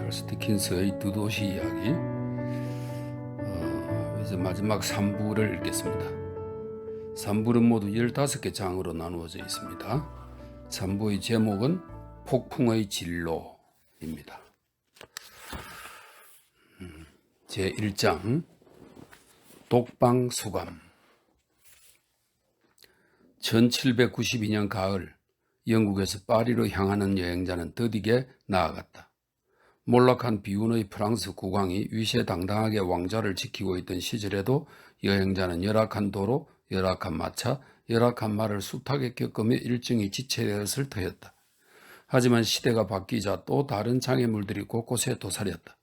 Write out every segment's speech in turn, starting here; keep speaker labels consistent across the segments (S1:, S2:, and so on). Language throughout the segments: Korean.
S1: 찰스 디킨스의 두 도시 이야기, 이제 마지막 3부를 읽겠습니다. 3부는 모두 15개 장으로 나누어져 있습니다. 3부의 제목은 폭풍의 진로입니다. 제1장 독방수감. 1792년 가을, 영국에서 파리로 향하는 여행자는 더디게 나아갔다. 몰락한 비운의 프랑스 국왕이 위세당당하게 왕좌를 지키고 있던 시절에도 여행자는 열악한 도로, 열악한 마차, 열악한 말을 숱하게 겪으며 일정이 지체되었을 터였다. 하지만 시대가 바뀌자 또 다른 장애물들이 곳곳에 도사렸다.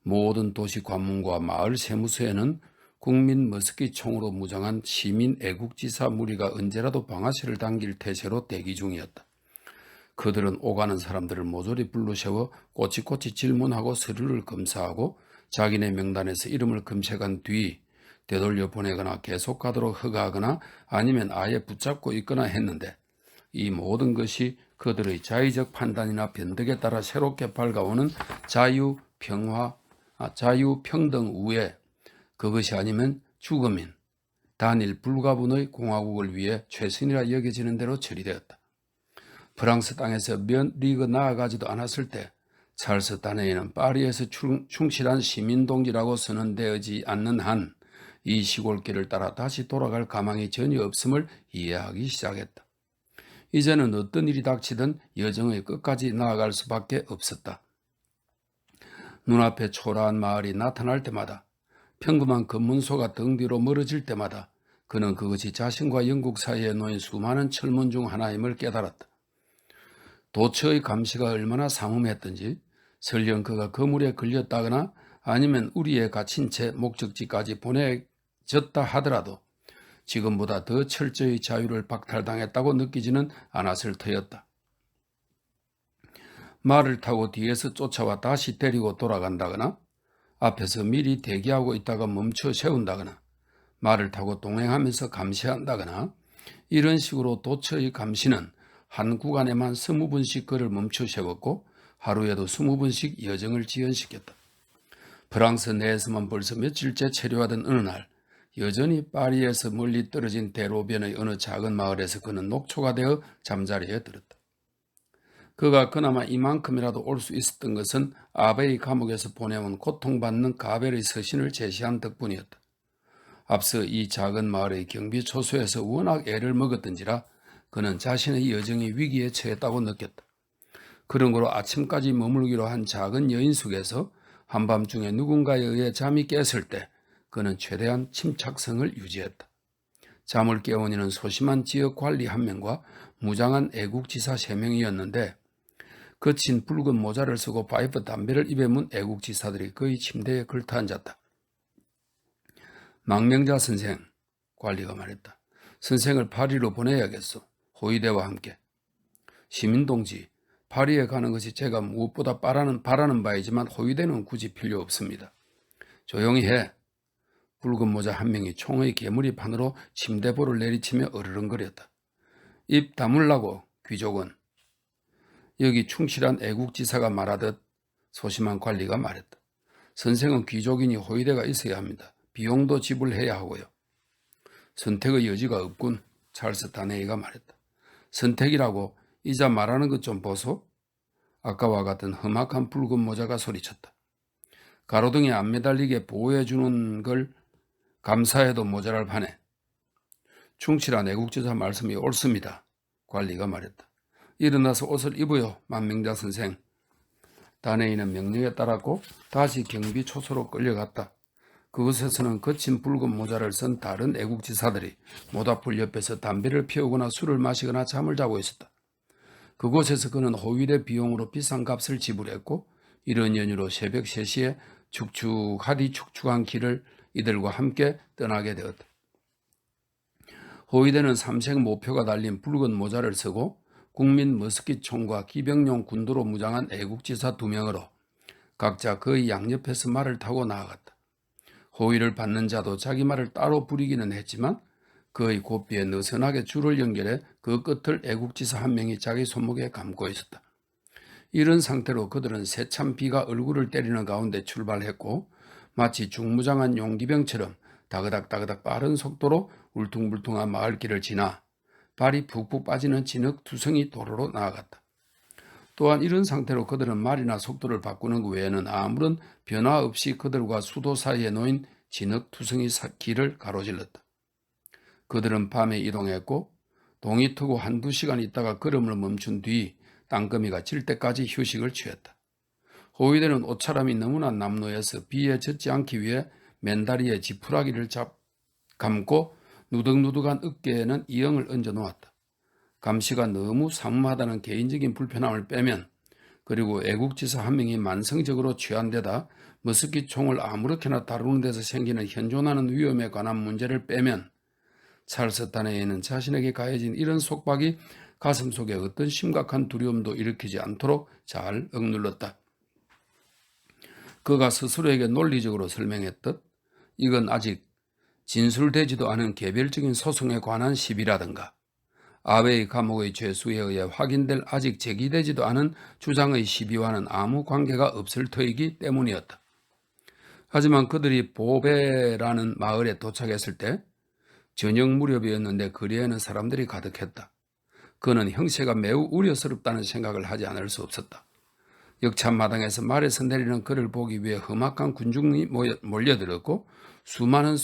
S1: 모든 도시 관문과 마을 세무서에는 국민 머스기 총으로 무장한 시민 애국지사 무리가 언제라도 방아쇠를 당길 태세로 대기 중이었다. 그들은 오가는 사람들을 모조리 불러세워 꼬치꼬치 질문하고 서류를 검사하고 자기네 명단에서 이름을 검색한 뒤 되돌려 보내거나 계속 가도록 허가하거나 아니면 아예 붙잡고 있거나 했는데, 이 모든 것이 그들의 자의적 판단이나 변덕에 따라 새롭게 밝아오는 자유평등 우애, 그것이 아니면 죽음인 단일 불가분의 공화국을 위해 최선이라 여겨지는 대로 처리되었다. 프랑스 땅에서 몇 리그 나아가지도 않았을 때 찰스 다네이는 파리에서 충실한 시민동지라고 선언되지 않는 한 이 시골길을 따라 다시 돌아갈 가망이 전혀 없음을 이해하기 시작했다. 이제는 어떤 일이 닥치든 여정의 끝까지 나아갈 수밖에 없었다. 눈앞에 초라한 마을이 나타날 때마다, 평범한 검문소가 등 뒤로 멀어질 때마다 그는 그것이 자신과 영국 사이에 놓인 수많은 철문 중 하나임을 깨달았다. 도처의 감시가 얼마나 삼엄했던지, 설령 그가 거물에 걸렸다거나 아니면 우리에 갇힌 채 목적지까지 보내졌다 하더라도 지금보다 더 철저히 자유를 박탈당했다고 느끼지는 않았을 터였다. 말을 타고 뒤에서 쫓아와 다시 데리고 돌아간다거나, 앞에서 미리 대기하고 있다가 멈춰 세운다거나, 말을 타고 동행하면서 감시한다거나, 이런 식으로 도처의 감시는 한 구간에만 20번씩 그를 멈춰 세웠고 하루에도 20번씩 여정을 지연시켰다. 프랑스 내에서만 벌써 며칠째 체류하던 어느 날, 여전히 파리에서 멀리 떨어진 대로변의 어느 작은 마을에서 그는 녹초가 되어 잠자리에 들었다. 그가 그나마 이만큼이라도 올 수 있었던 것은 아베이 감옥에서 보내온 고통받는 가벨의 서신을 제시한 덕분이었다. 앞서 이 작은 마을의 경비 초소에서 워낙 애를 먹었던지라 그는 자신의 여정이 위기에 처했다고 느꼈다. 그러므로 아침까지 머물기로 한 작은 여인 속에서 한밤중에 누군가에 의해 잠이 깼을 때 그는 최대한 침착성을 유지했다. 잠을 깨운 이는 소심한 지역관리 1명과 무장한 애국지사 3명이었는데, 거친 붉은 모자를 쓰고 파이프 담배를 입에 문 애국지사들이 그의 침대에 걸터앉았다. 망명자 선생, 관리가 말했다. 선생을 파리로 보내야겠소. 호위대와 함께. 시민동지, 파리에 가는 것이 제가 무엇보다 바라는 바이지만 호위대는 굳이 필요 없습니다. 조용히 해. 붉은 모자 1명이 총의 개무리판으로 침대볼을 내리치며 어르렁거렸다. 입 다물라고, 귀족은. 여기 충실한 애국지사가 말하듯 소심한 관리가 말했다. 선생은 귀족이니 호위대가 있어야 합니다. 비용도 지불해야 하고요. 선택의 여지가 없군, 찰스 다네이가 말했다. 선택이라고 이자 말하는 것 좀 보소? 아까와 같은 험악한 붉은 모자가 소리쳤다. 가로등에 안 매달리게 보호해주는 걸 감사해도 모자랄 판에. 충실한 애국지사 말씀이 옳습니다, 관리가 말했다. 일어나서 옷을 입어요, 만명자 선생. 다네이는 명령에 따랐고 다시 경비 초소로 끌려갔다. 그곳에서는 거친 붉은 모자를 쓴 다른 애국지사들이 모닥불 옆에서 담배를 피우거나 술을 마시거나 잠을 자고 있었다. 그곳에서 그는 호위대 비용으로 비싼 값을 지불했고, 이런 연유로 새벽 3시에 축축한 길을 이들과 함께 떠나게 되었다. 호위대는 삼색 모표가 달린 붉은 모자를 쓰고 국민 머스킷 총과 기병용 군도로 무장한 애국지사 2명으로 각자 그의 양옆에서 말을 타고 나아갔다. 호위를 받는 자도 자기 말을 따로 부리기는 했지만 그의 고삐에 느슨하게 줄을 연결해 그 끝을 애국지사 1명이 자기 손목에 감고 있었다. 이런 상태로 그들은 세찬 비가 얼굴을 때리는 가운데 출발했고 마치 중무장한 용기병처럼 다그닥다그닥 빠른 속도로 울퉁불퉁한 마을길을 지나 발이 푹푹 빠지는 진흙투성이 도로로 나아갔다. 또한 이런 상태로 그들은 말이나 속도를 바꾸는 것 외에는 아무런 변화 없이 그들과 수도 사이에 놓인 진흙투성이 길을 가로질렀다. 그들은 밤에 이동했고 동이 트고 한두 시간 있다가 걸음을 멈춘 뒤 땅거미가 질 때까지 휴식을 취했다. 호위대는 옷차림이 너무나 남루해서 비에 젖지 않기 위해 맨다리에 지푸라기를 감고 누덕누덕한 어깨에는 이형을 얹어 놓았다. 감시가 너무 삼무하다는 개인적인 불편함을 빼면, 그리고 애국지사 한 명이 만성적으로 취한 데다 머스킷 총을 아무렇게나 다루는 데서 생기는 현존하는 위험에 관한 문제를 빼면 찰스 다네이는 자신에게 가해진 이런 속박이 가슴속에 어떤 심각한 두려움도 일으키지 않도록 잘 억눌렀다. 그가 스스로에게 논리적으로 설명했듯 이건 아직 진술되지도 않은 개별적인 소송에 관한 시비라든가 아베이 감옥의 죄수에 의해 확인될 아직 제기되지도 않은 주장의 시비와는 아무 관계가 없을 터이기 때문이었다. 하지만 그들이 보베라는 마을에 도착했을 때 저녁 무렵이었는데 거리에는 사람들이 가득했다. 그는 형세가 매우 우려스럽다는 생각을 하지 않을 수 없었다. 역참마당에서 말에서 내리는 그를 보기 위해 험악한 군중이 몰려들었고 수많은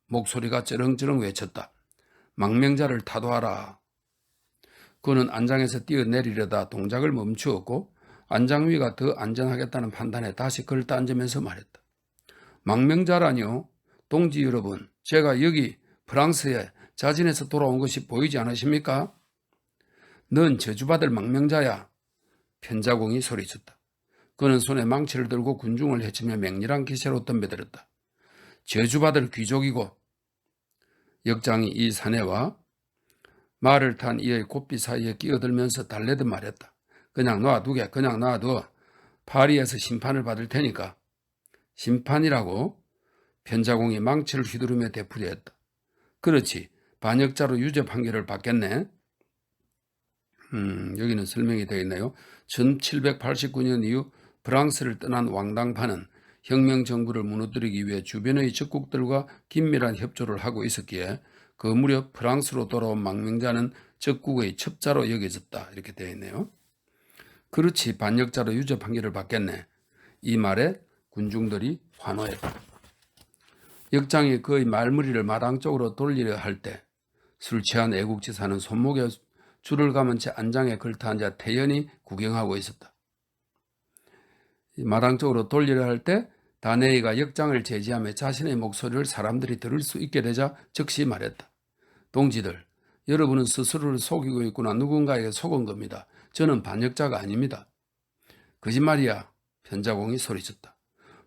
S1: 목소리가 쩌렁쩌렁 외쳤다. 망명자를 타도하라. 그는 안장에서 뛰어내리려다 동작을 멈추었고 안장 위가 더 안전하겠다는 판단에 다시 걸터 앉으면서 말했다. 망명자라뇨? 동지 여러분, 제가 여기 프랑스에 자진해서 돌아온 것이 보이지 않으십니까? 넌 저주받을 망명자야. 편자공이 소리쳤다. 그는 손에 망치를 들고 군중을 헤치며 맹렬한 기세로 덤벼들었다. 저주받을 귀족이고. 역장이 이 사내와 말을 탄 이의 고삐 사이에 끼어들면서 달래듯 말했다. 그냥 놔두게, 그냥 놔둬. 파리에서 심판을 받을 테니까. 심판이라고? 편자공이 망치를 휘두르며 되풀이했다. 그렇지. 반역자로 유죄 판결을 받겠네. 여기는 설명이 되어 있네요. 1789년 이후 프랑스를 떠난 왕당파는 혁명 정부를 무너뜨리기 위해 주변의 적국들과 긴밀한 협조를 하고 있었기에 그 무렵 프랑스로 돌아온 망명자는 적국의 첩자로 여겨졌다. 이렇게 되어 있네요. 그렇지, 반역자로 유죄 판결을 받겠네. 이 말에 군중들이 환호했다. 역장이 그의 말머리를 마당 쪽으로 돌리려 할 때 술 취한 애국지사는 손목에 줄을 감은 채 안장에 걸터 앉아 태연히 구경하고 있었다. 마당 쪽으로 돌리려 할 때 다네이가 역장을 제지하며 자신의 목소리를 사람들이 들을 수 있게 되자 즉시 말했다. 동지들, 여러분은 스스로를 속이고 있구나. 누군가에게 속은 겁니다. 저는 반역자가 아닙니다. 거짓말이야. 편자공이 소리쳤다.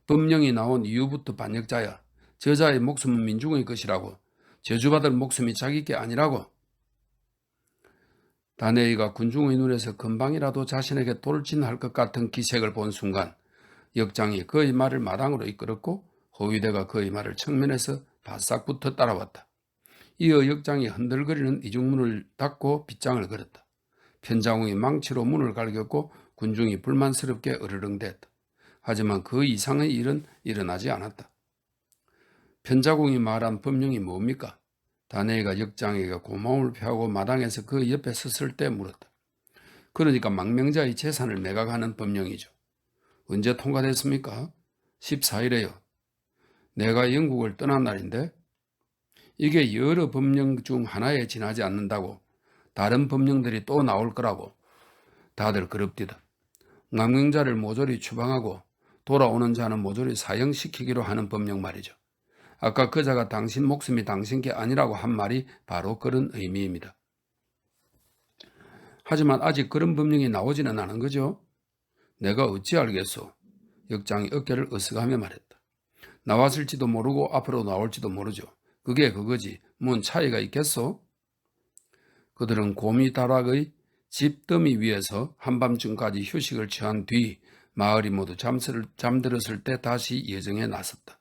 S1: 법령이 나온 이후부터 반역자야. 저자의 목숨은 민중의 것이라고. 저주받을 목숨이 자기 게 아니라고. 다네이가 군중의 눈에서 금방이라도 자신에게 돌진할 것 같은 기색을 본 순간 역장이 그의 말을 마당으로 이끌었고 호위대가 그의 말을 측면에서 바싹부터 따라왔다. 이어 역장이 흔들거리는 이중문을 닫고 빗장을 걸었다. 편자공이 망치로 문을 갈겼고 군중이 불만스럽게 으르렁댔다. 하지만 그 이상의 일은 일어나지 않았다. 편자공이 말한 법령이 뭡니까? 다네이가 역장에게 고마움을 표하고 마당에서 그 옆에 섰을 때 물었다. 그러니까 망명자의 재산을 매각하는 법령이죠. 언제 통과됐습니까? 14일에요. 내가 영국을 떠난 날인데 이게 여러 법령 중 하나에 지나지 않는다고 다른 법령들이 또 나올 거라고 다들 그럽디다. 망명자를 모조리 추방하고 돌아오는 자는 모조리 사형시키기로 하는 법령 말이죠. 아까 그자가 당신 목숨이 당신 게 아니라고 한 말이 바로 그런 의미입니다. 하지만 아직 그런 법령이 나오지는 않은 거죠. 내가 어찌 알겠소? 역장이 어깨를 으쓱하며 말했다. 나왔을지도 모르고 앞으로 나올지도 모르죠. 그게 그거지. 뭔 차이가 있겠소? 그들은 고미다락의 집더미 위에서 한밤중까지 휴식을 취한 뒤 마을이 모두 잠들었을 때 다시 예정에 나섰다.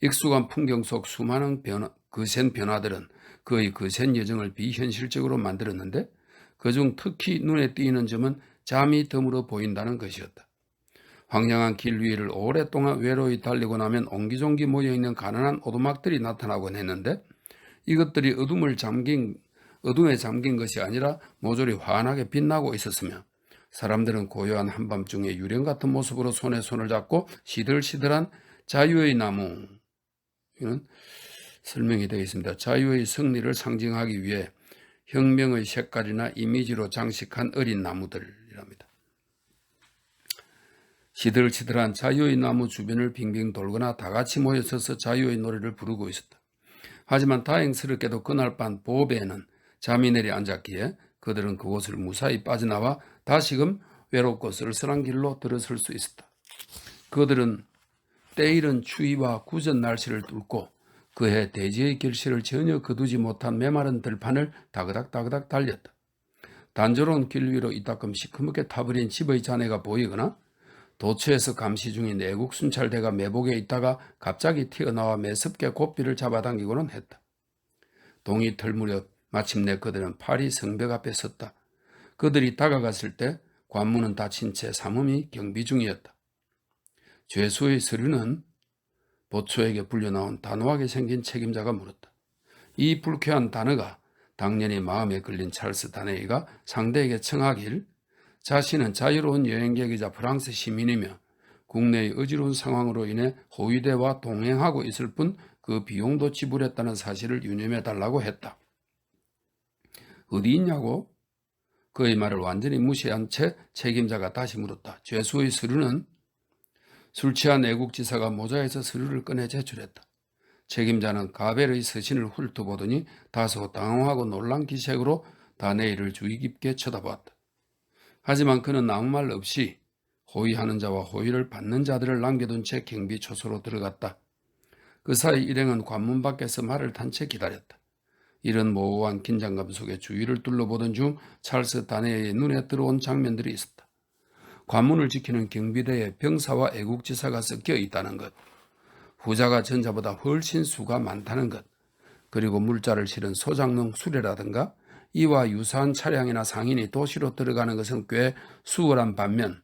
S1: 익숙한 풍경 속 수많은 거센 변화들은 그의 거센 여정을 비현실적으로 만들었는데 그중 특히 눈에 띄는 점은 잠이 드물어 보인다는 것이었다. 황량한 길 위를 오랫동안 외로이 달리고 나면 옹기종기 모여있는 가난한 오두막들이 나타나곤 했는데 이것들이 어둠에 잠긴 것이 아니라 모조리 환하게 빛나고 있었으며 사람들은 고요한 한밤중에 유령 같은 모습으로 손에 손을 잡고 시들시들한 자유의 나무, 이는 설명이 되어 있습니다. 자유의 승리를 상징하기 위해 혁명의 색깔이나 이미지로 장식한 어린 나무들이랍니다. 시들시들한 자유의 나무 주변을 빙빙 돌거나 다 같이 모여서서 자유의 노래를 부르고 있었다. 하지만 다행스럽게도 그날 밤 보배에는 잠이 내려 앉았기에 그들은 그곳을 무사히 빠져나와 다시금 외롭고 쓸쓸한 길로 들어설 수 있었다. 그들은 때이른 추위와 굳은 날씨를 뚫고 그해 대지의 결실을 전혀 거두지 못한 메마른 들판을 다그닥다그닥 달렸다. 단조로운 길 위로 이따금 시커멓게 타버린 집의 잔해가 보이거나 도처에서 감시 중인 애국 순찰대가 매복에 있다가 갑자기 튀어나와 매섭게 고삐를 잡아당기고는 했다. 동이 털 무렵 마침내 그들은 파리 성벽 앞에 섰다. 그들이 다가갔을 때 관문은 닫힌 채 삼엄히 경비 중이었다. 죄수의 서류는 보초에게 불려나온 단호하게 생긴 책임자가 물었다. 이 불쾌한 단어가 당연히 마음에 걸린 찰스 다네이가 상대에게 청하길 자신은 자유로운 여행객이자 프랑스 시민이며 국내의 어지러운 상황으로 인해 호위대와 동행하고 있을 뿐 그 비용도 지불했다는 사실을 유념해달라고 했다. 어디 있냐고? 그의 말을 완전히 무시한 채 책임자가 다시 물었다. 죄수의 서류는? 술 취한 애국지사가 모자에서 서류를 꺼내 제출했다. 책임자는 가벨의 서신을 훑어보더니 다소 당황하고 놀란 기색으로 다네이를 주의 깊게 쳐다보았다. 하지만 그는 아무 말 없이 호위하는 자와 호위를 받는 자들을 남겨둔 채 경비 초소로 들어갔다. 그 사이 일행은 관문 밖에서 말을 탄 채 기다렸다. 이런 모호한 긴장감 속에 주위를 둘러보던 중 찰스 다네이의 눈에 들어온 장면들이 있었다. 관문을 지키는 경비대에 병사와 애국지사가 섞여 있다는 것, 후자가 전자보다 훨씬 수가 많다는 것, 그리고 물자를 실은 소장농 수레라든가 이와 유사한 차량이나 상인이 도시로 들어가는 것은 꽤 수월한 반면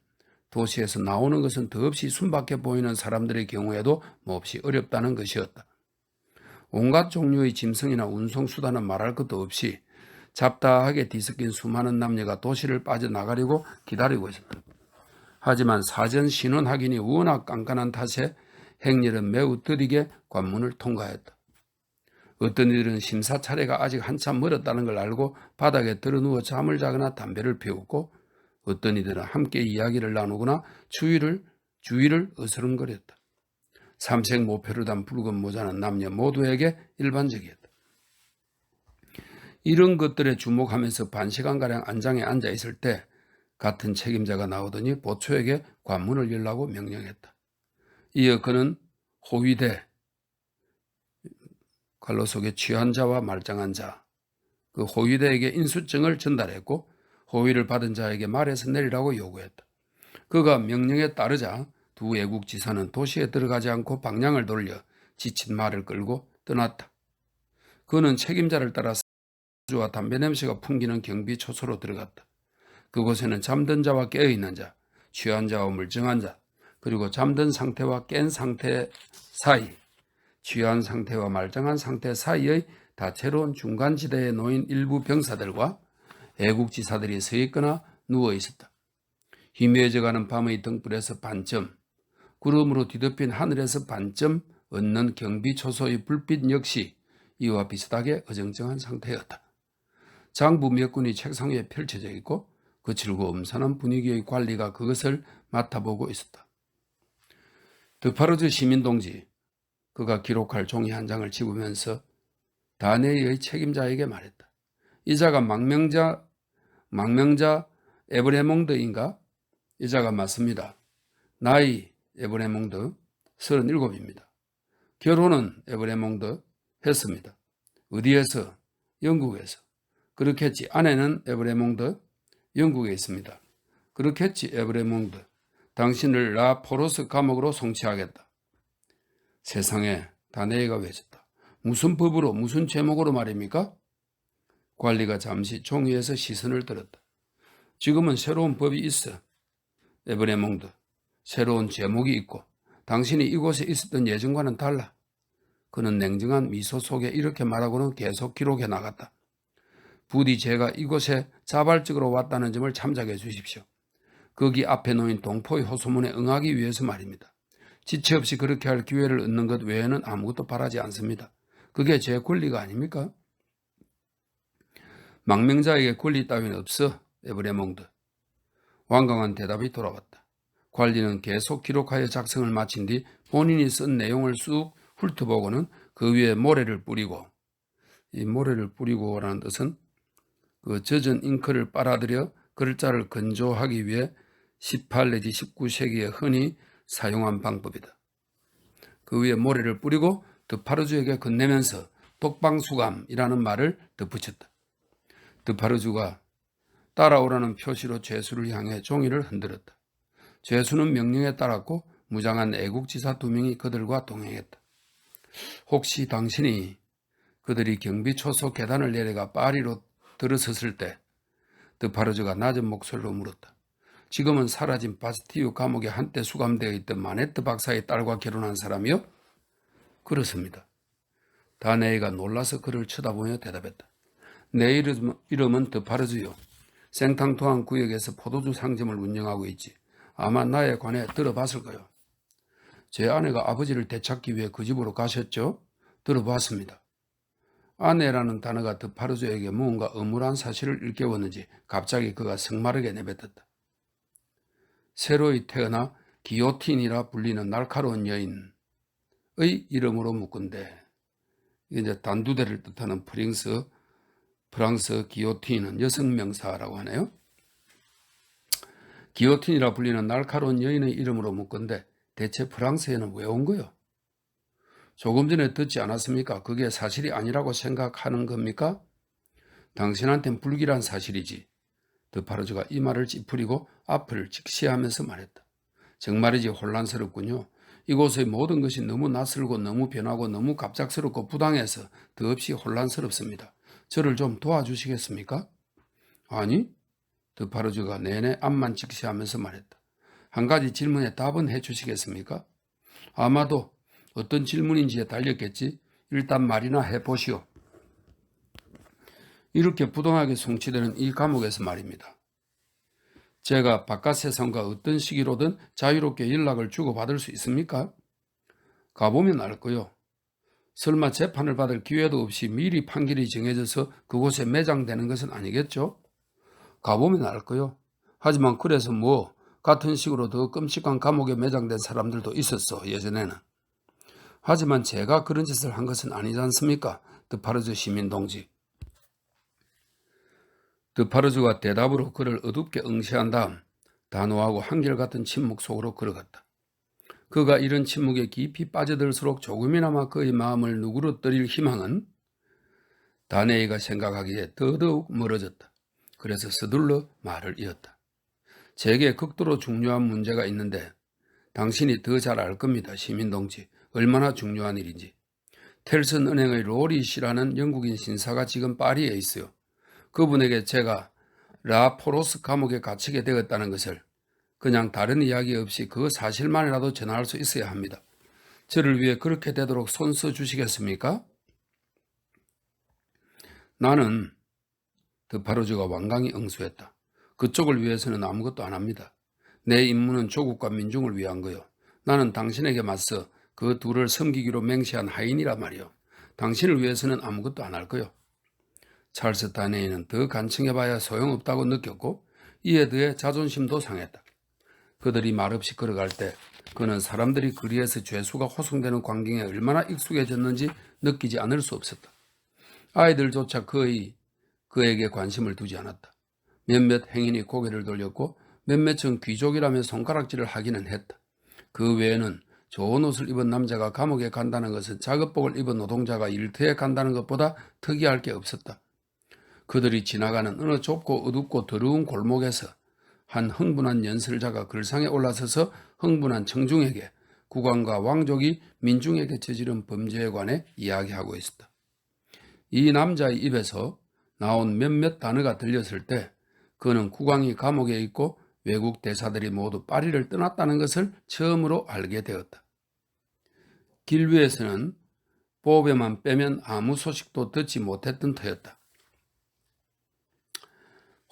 S1: 도시에서 나오는 것은 더없이 순박해 보이는 사람들의 경우에도 몹시 어렵다는 것이었다. 온갖 종류의 짐승이나 운송수단은 말할 것도 없이 잡다하게 뒤섞인 수많은 남녀가 도시를 빠져나가려고 기다리고 있었다. 하지만 사전 신원 확인이 워낙 깐깐한 탓에 행렬은 매우 더디게 관문을 통과했다. 어떤 이들은 심사 차례가 아직 한참 멀었다는 걸 알고 바닥에 드러누워 잠을 자거나 담배를 피웠고 어떤 이들은 함께 이야기를 나누거나 주위를 어스름거렸다. 삼색 모표를 단 붉은 모자는 남녀 모두에게 일반적이었다. 이런 것들에 주목하면서 반시간가량 안장에 앉아 있을 때 같은 책임자가 나오더니 보초에게 관문을 열라고 명령했다. 이어 그는 호위대, 관로 속에 취한 자와 말짱한 자, 그 호위대에게 인수증을 전달했고 호위를 받은 자에게 말에서 내리라고 요구했다. 그가 명령에 따르자 두 애국지사는 도시에 들어가지 않고 방향을 돌려 지친 말을 끌고 떠났다. 그는 책임자를 따라 사주와 담배 냄새가 풍기는 경비 초소로 들어갔다. 그곳에는 잠든 자와 깨어있는 자, 취한 자와 멀쩡한 자, 그리고 잠든 상태와 깬 상태 사이, 취한 상태와 말짱한 상태 사이의 다채로운 중간지대에 놓인 일부 병사들과 애국지사들이 서 있거나 누워 있었다. 희미해져가는 밤의 등불에서 반점, 구름으로 뒤덮인 하늘에서 반점 얻는 경비초소의 불빛 역시 이와 비슷하게 어정쩡한 상태였다. 장부 몇 군이 책상 위에 펼쳐져 있고 거칠고 엄선한 분위기의 관리가 그것을 맡아보고 있었다. 드파르즈 시민동지, 그가 기록할 종이 한 장을 집으면서 다네이의 책임자에게 말했다. 이자가 망명자 에브레몽드인가? 이자가 맞습니다. 나이 에브레몽드 37입니다. 결혼은 에브레몽드 했습니다. 어디에서? 영국에서. 그렇겠지. 아내는 에브레몽드 영국에 있습니다. 그렇겠지. 에브레몽드. 당신을 라 포로스 감옥으로 송치하겠다. 세상에, 다네이가 외쳤다. 무슨 법으로, 무슨 제목으로 말입니까? 관리가 잠시 종이에서 시선을 들었다. 지금은 새로운 법이 있어. 에브레몽드. 새로운 제목이 있고 당신이 이곳에 있었던 예전과는 달라. 그는 냉정한 미소 속에 이렇게 말하고는 계속 기록해 나갔다. 부디 제가 이곳에 자발적으로 왔다는 점을 참작해 주십시오. 거기 앞에 놓인 동포의 호소문에 응하기 위해서 말입니다. 지체 없이 그렇게 할 기회를 얻는 것 외에는 아무것도 바라지 않습니다. 그게 제 권리가 아닙니까? 망명자에게 권리 따위는 없어, 에브레몽드. 완강한 대답이 돌아왔다. 관리는 계속 기록하여 작성을 마친 뒤 본인이 쓴 내용을 쑥 훑어보고는 그 위에 모래를 뿌리고, 이 모래를 뿌리고라는 뜻은 그 젖은 잉크를 빨아들여 글자를 건조하기 위해 18 내지 19세기에 흔히 사용한 방법이다. 그 위에 모래를 뿌리고 드파르주에게 건네면서 독방수감이라는 말을 덧붙였다. 드파르주가 따라오라는 표시로 죄수를 향해 종이를 흔들었다. 죄수는 명령에 따랐고 무장한 애국지사 2명이 그들과 동행했다. 혹시 당신이 그들이 경비초소 계단을 내려가 파리로 들어섰을 때 드파르주가 낮은 목소리로 물었다. 지금은 사라진 바스티유 감옥에 한때 수감되어 있던 마네트 박사의 딸과 결혼한 사람이요? 그렇습니다. 다네이가 놀라서 그를 쳐다보며 대답했다. 내 이름은 드파르주요. 생탕토한 구역에서 포도주 상점을 운영하고 있지. 아마 나에 관해 들어봤을 거요. 제 아내가 아버지를 되찾기 위해 그 집으로 가셨죠? 들어봤습니다. 아내라는 단어가 드파르주에게 무언가 음울한 사실을 일깨웠는지 갑자기 그가 성마르게 내뱉었다. 새로이 태어나 기요틴이라 불리는 날카로운 여인의 이름으로 묶은데, 이제 단두대를 뜻하는 프랑스 기요틴은 여성 명사라고 하네요. 기요틴이라 불리는 날카로운 여인의 이름으로 묶은데 대체 프랑스에는 왜 온 거요? 조금 전에 듣지 않았습니까? 그게 사실이 아니라고 생각하는 겁니까? 당신한텐 불길한 사실이지. 드파르주가 이 말을 찌푸리고 앞을 직시하면서 말했다. 정말이지 혼란스럽군요. 이곳의 모든 것이 너무 낯설고 너무 변하고 너무 갑작스럽고 부당해서 더없이 혼란스럽습니다. 저를 좀 도와주시겠습니까? 아니, 드파르주가 내내 앞만 직시하면서 말했다. 한 가지 질문에 답은 해주시겠습니까? 아마도 어떤 질문인지에 달렸겠지. 일단 말이나 해보시오. 이렇게 부당하게 송치되는 이 감옥에서 말입니다. 제가 바깥 세상과 어떤 시기로든 자유롭게 연락을 주고받을 수 있습니까? 가보면 알 거요. 설마 재판을 받을 기회도 없이 미리 판결이 정해져서 그곳에 매장되는 것은 아니겠죠? 가보면 알 거요. 하지만 그래서 같은 식으로 더 끔찍한 감옥에 매장된 사람들도 있었어, 예전에는. 하지만 제가 그런 짓을 한 것은 아니지 않습니까? 드파르주 시민동지. 드파르주가 대답으로 그를 어둡게 응시한 다음 단호하고 한결같은 침묵 속으로 걸어갔다. 그가 이런 침묵에 깊이 빠져들수록 조금이나마 그의 마음을 누그러뜨릴 희망은 다네이가 생각하기에 더더욱 멀어졌다. 그래서 서둘러 말을 이었다. 제게 극도로 중요한 문제가 있는데 당신이 더 잘 알 겁니다, 시민동지. 얼마나 중요한 일인지. 텔슨 은행의 로리 씨라는 영국인 신사가 지금 파리에 있어요. 그분에게 제가 라포로스 감옥에 갇히게 되었다는 것을 그냥 다른 이야기 없이 그 사실만이라도 전할 수 있어야 합니다. 저를 위해 그렇게 되도록 손써 주시겠습니까? 나는 드파르주가 완강히 응수했다. 그쪽을 위해서는 아무것도 안 합니다. 내 임무는 조국과 민중을 위한 거요. 나는 당신에게 맞서 그 둘을 섬기기로 맹세한 하인이라 말이요. 당신을 위해서는 아무것도 안 할 거요. 찰스 다네이는 더 간청해봐야 소용없다고 느꼈고 이에 더해 자존심도 상했다. 그들이 말없이 걸어갈 때 그는 사람들이 거리에서 죄수가 호송되는 광경에 얼마나 익숙해졌는지 느끼지 않을 수 없었다. 아이들조차 그에게 관심을 두지 않았다. 몇몇 행인이 고개를 돌렸고 몇몇은 귀족이라며 손가락질을 하기는 했다. 그 외에는 좋은 옷을 입은 남자가 감옥에 간다는 것은 작업복을 입은 노동자가 일터에 간다는 것보다 특이할 게 없었다. 그들이 지나가는 어느 좁고 어둡고 더러운 골목에서 한 흥분한 연설자가 글상에 올라서서 흥분한 청중에게 국왕과 왕족이 민중에게 저지른 범죄에 관해 이야기하고 있었다. 이 남자의 입에서 나온 몇몇 단어가 들렸을 때 그는 국왕이 감옥에 있고 외국 대사들이 모두 파리를 떠났다는 것을 처음으로 알게 되었다. 길 위에서는 보배만 빼면 아무 소식도 듣지 못했던 터였다.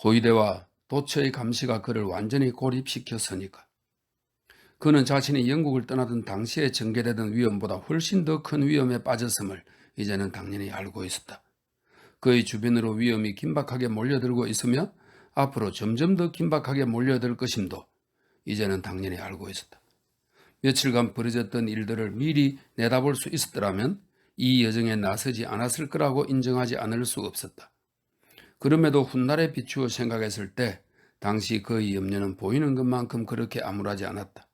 S1: 호위대와 도처의 감시가 그를 완전히 고립시켰으니까. 그는 자신이 영국을 떠나던 당시에 전개되던 위험보다 훨씬 더 큰 위험에 빠졌음을 이제는 당연히 알고 있었다. 그의 주변으로 위험이 긴박하게 몰려들고 있으며 앞으로 점점 더 긴박하게 몰려들 것임도 이제는 당연히 알고 있었다. 며칠간 벌어졌던 일들을 미리 내다볼 수 있었더라면 이 여정에 나서지 않았을 거라고 인정하지 않을 수 없었다. 그럼에도 훗날에 비추어 생각했을 때 당시 그의 염려는 보이는 것만큼 그렇게 암울하지 않았다.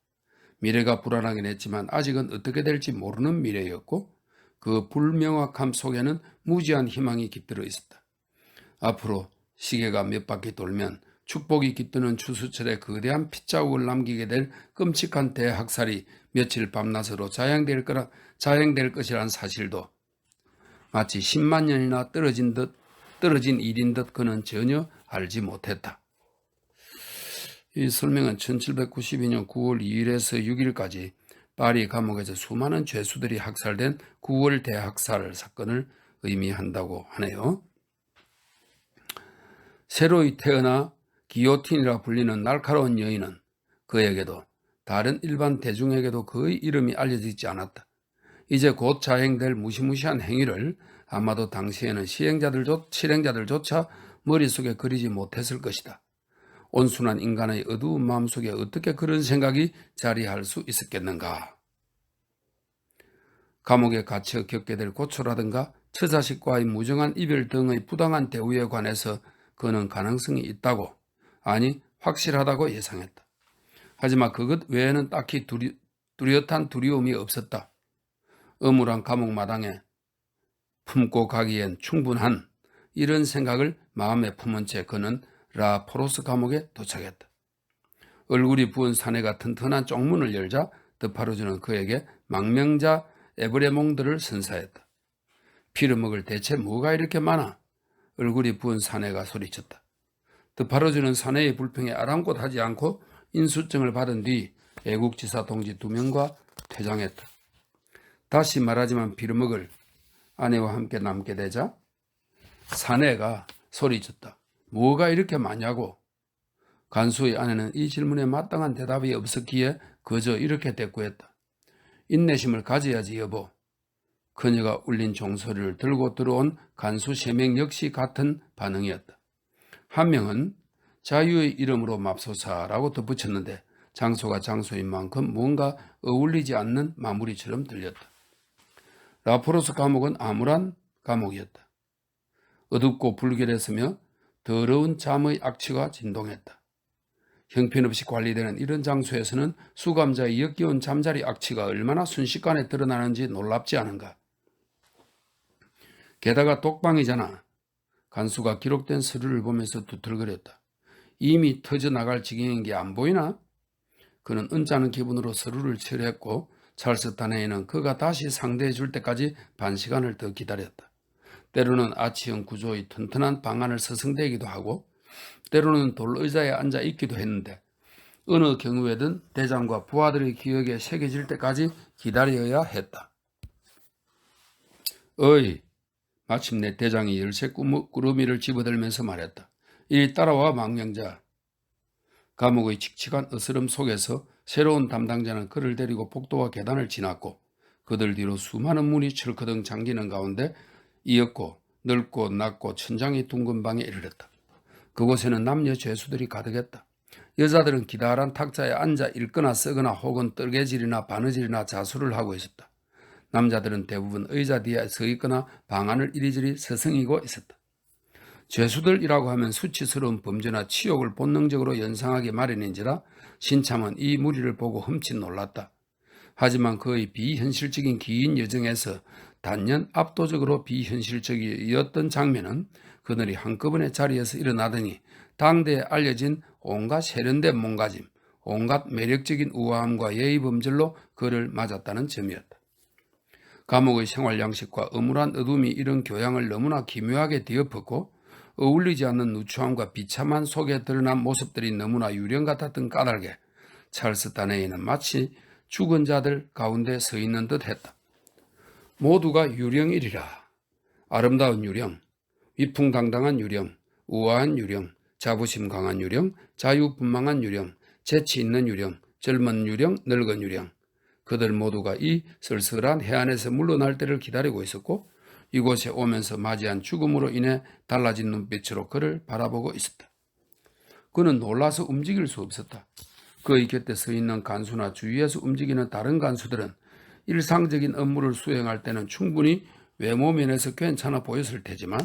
S1: 미래가 불안하긴 했지만 아직은 어떻게 될지 모르는 미래였고 그 불명확함 속에는 무지한 희망이 깃들어 있었다. 앞으로 시계가 몇 바퀴 돌면 축복이 깃드는 추수철에 거대한 핏자국을 남기게 될 끔찍한 대학살이 며칠 밤낮으로 자행될 것이란 사실도 마치 10만 년이나 떨어진 일인 듯 그는 전혀 알지 못했다. 이 설명은 1792년 9월 2일에서 6일까지 파리 감옥에서 수많은 죄수들이 학살된 9월 대학살 사건을 의미한다고 하네요. 새로이 태어나 기요틴이라 불리는 날카로운 여인은 그에게도 다른 일반 대중에게도 그의 이름이 알려지지 않았다. 이제 곧 자행될 무시무시한 행위를 아마도 당시에는 실행자들조차 머릿속에 그리지 못했을 것이다. 온순한 인간의 어두운 마음속에 어떻게 그런 생각이 자리할 수 있었겠는가. 감옥에 갇혀 겪게 될 고초라든가 처자식과의 무정한 이별 등의 부당한 대우에 관해서 그는 가능성이 있다고, 아니 확실하다고 예상했다. 하지만 그것 외에는 딱히 뚜렷한 두려움이 없었다. 음울한 감옥 마당에 품고 가기엔 충분한 이런 생각을 마음에 품은 채 그는 라포로스 감옥에 도착했다. 얼굴이 부은 사내가 튼튼한 쪽문을 열자 드파르주는 그에게 망명자 에브레몽드를 선사했다. 피를 먹을 대체 뭐가 이렇게 많아? 얼굴이 부은 사내가 소리쳤다. 드파르주는 사내의 불평에 아랑곳하지 않고 인수증을 받은 뒤 애국지사 동지 2명과 퇴장했다. 다시 말하지만 피를 먹을 아내와 함께 남게 되자 사내가 소리쳤다. 뭐가 이렇게 많냐고. 간수의 아내는 이 질문에 마땅한 대답이 없었기에 그저 이렇게 대꾸했다. 인내심을 가져야지 여보. 그녀가 울린 종소리를 들고 들어온 간수 3명 역시 같은 반응이었다. 한 명은 자유의 이름으로 맙소사라고 덧붙였는데 장소가 장소인 만큼 뭔가 어울리지 않는 마무리처럼 들렸다. 라포로스 감옥은 암울한 감옥이었다. 어둡고 불결했으며 더러운 잠의 악취가 진동했다. 형편없이 관리되는 이런 장소에서는 수감자의 역겨운 잠자리 악취가 얼마나 순식간에 드러나는지 놀랍지 않은가. 게다가 독방이잖아. 간수가 기록된 서류를 보면서 두틀거렸다. 이미 터져나갈 지경인 게 안 보이나? 그는 언짢은 기분으로 서류를 철회했고 찰스 타네이는 그가 다시 상대해 줄 때까지 반 시간을 더 기다렸다. 때로는 아치형 구조의 튼튼한 방안을 서성대기도 하고 때로는 돌의자에 앉아 있기도 했는데 어느 경우에든 대장과 부하들의 기억에 새겨질 때까지 기다려야 했다. 어이! 마침내 대장이 열쇠 꾸러미를 집어들면서 말했다. 이리 따라와 망명자. 감옥의 칙칙한 어스름 속에서 새로운 담당자는 그를 데리고 복도와 계단을 지났고 그들 뒤로 수많은 문이 철커덩 잠기는 가운데 이었고 넓고 낮고 천장이 둥근 방에 이르렀다. 그곳에는 남녀 죄수들이 가득했다. 여자들은 기다란 탁자에 앉아 읽거나 쓰거나 혹은 떨개질이나 바느질이나 자수를 하고 있었다. 남자들은 대부분 의자 뒤에 서 있거나 방안을 이리저리 서성이고 있었다. 죄수들이라고 하면 수치스러운 범죄나 치욕을 본능적으로 연상하기 마련인지라 신참은 이 무리를 보고 흠칫 놀랐다. 하지만 그의 비현실적인 긴 여정에서 단연 압도적으로 비현실적이었던 장면은 그들이 한꺼번에 자리에서 일어나더니 당대에 알려진 온갖 세련된 몸가짐, 온갖 매력적인 우아함과 예의범절로 그를 맞았다는 점이었다. 감옥의 생활 양식과 음울한 어둠이 이런 교양을 너무나 기묘하게 뒤엎었고 어울리지 않는 누추함과 비참한 속에 드러난 모습들이 너무나 유령 같았던 까닭에 찰스 다네이는 마치 죽은 자들 가운데 서 있는 듯 했다. 모두가 유령이리라. 아름다운 유령, 위풍당당한 유령, 우아한 유령, 자부심 강한 유령, 자유분방한 유령, 재치 있는 유령, 젊은 유령, 늙은 유령. 그들 모두가 이 쓸쓸한 해안에서 물러날 때를 기다리고 있었고 이곳에 오면서 맞이한 죽음으로 인해 달라진 눈빛으로 그를 바라보고 있었다. 그는 놀라서 움직일 수 없었다. 그의 곁에 서 있는 간수나 주위에서 움직이는 다른 간수들은 일상적인 업무를 수행할 때는 충분히 외모 면에서 괜찮아 보였을 테지만